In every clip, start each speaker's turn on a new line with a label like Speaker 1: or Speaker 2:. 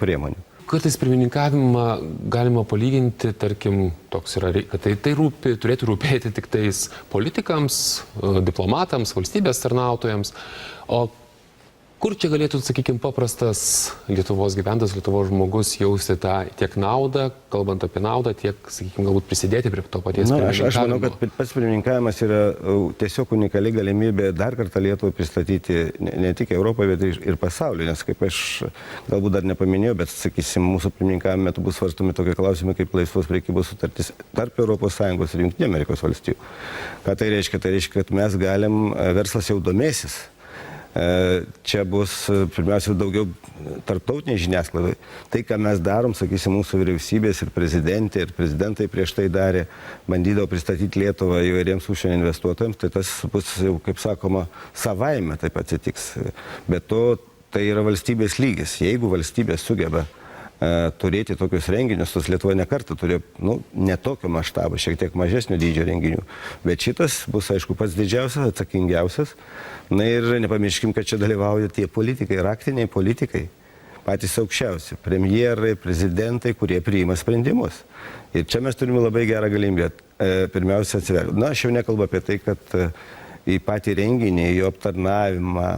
Speaker 1: priemonių.
Speaker 2: Kartais pirmininkavimą galima palyginti, tarkim, toks yra, kad tai turėtų rūpėti tik tais politikams, diplomatams, valstybės tarnautojams, o kur čia galėtų, sakykime, paprastas Lietuvos gyventojas, Lietuvos žmogus jausti tą tiek naudą, kalbant apie naudą, tiek, sakykime, galbūt prisidėti prie to paties pirmininkavimo?
Speaker 1: Aš manau, kad pats pirmininkavimas yra tiesiog unikali galimybė dar kartą Lietuvą pristatyti ne tik Europoje, bet ir pasaulyje, nes kaip aš galbūt dar nepaminėjau, bet, sakysim, mūsų pirmininkavimo metu bus svarstomi tokie klausimai kaip laisvos prekybos sutartis tarp ES ir Jungtinių Amerikos valstijų. Ką tai reiškia? Tai reiškia, kad mes galim, verslas jau domėsis. Čia bus pirmiausia daugiau tarptautiniai žiniasklaidai. Tai, ką mes darom, sakysim, mūsų vyriausybės ir prezidentai prieš tai darė, bandydavo pristatyti Lietuvą įvairiems užsienio investuotojams, tai tas bus jau, kaip sakoma, savaime taip atsitiks. Bet to tai yra valstybės lygis. Jeigu valstybė sugeba turėti tokius renginius, tos Lietuva nekartą turėjo, ne tokio maštabo, šiek tiek mažesnio dydžio renginių. Bet šitas bus, aišku, pats didžiausias, atsakingiausias. Na ir nepamirškim, kad čia dalyvauja tie politikai, raktiniai politikai, patys aukščiausi, premjerai, prezidentai, kurie priima sprendimus. Ir čia mes turime labai gerą galimybę, pirmiausia, atsiverti. Aš jau nekalbu apie tai, kad į patį renginį, į jo aptarnavimą,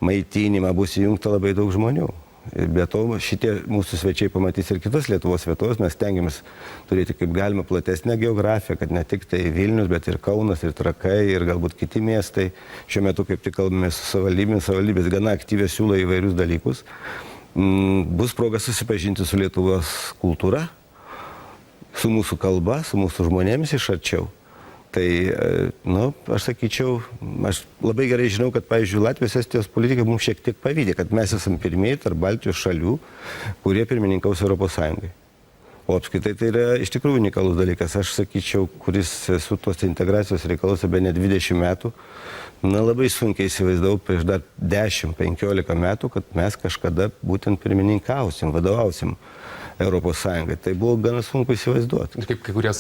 Speaker 1: maitinimą bus įjungta labai daug žmonių. Be to, šitie mūsų svečiai pamatys ir kitas Lietuvos vietovės, mes stengiamės turėti kaip galima platesnę geografiją, kad ne tik tai Vilnius, bet ir Kaunas, ir Trakai, ir galbūt kiti miestai. Šiuo metu kaip tik kalbame su savivaldybės gana aktyviai siūlo įvairius dalykus. Bus proga susipažinti su Lietuvos kultūra, su mūsų kalba, su mūsų žmonėmis iš arčiau. Tai, aš sakyčiau, aš labai gerai žinau, kad, pavyzdžiui, Latvijos, Estijos politikai mums šiek tiek pavydė, kad mes esame pirmieji tarp Baltijos šalių, kurie pirmininkaus Europos Sąjungai. O apskritai tai yra iš tikrųjų unikalus dalykas. Aš sakyčiau, kuris su tos integracijos reikalose be ne 20 metų, labai sunkiai įsivaizdavau prieš dar 10-15 metų, kad mes kažkada būtent pirmininkausim, vadovausim Europos Sąjungai. Tai buvo gana sunku įsivaizduoti.
Speaker 2: Kaip kai kurie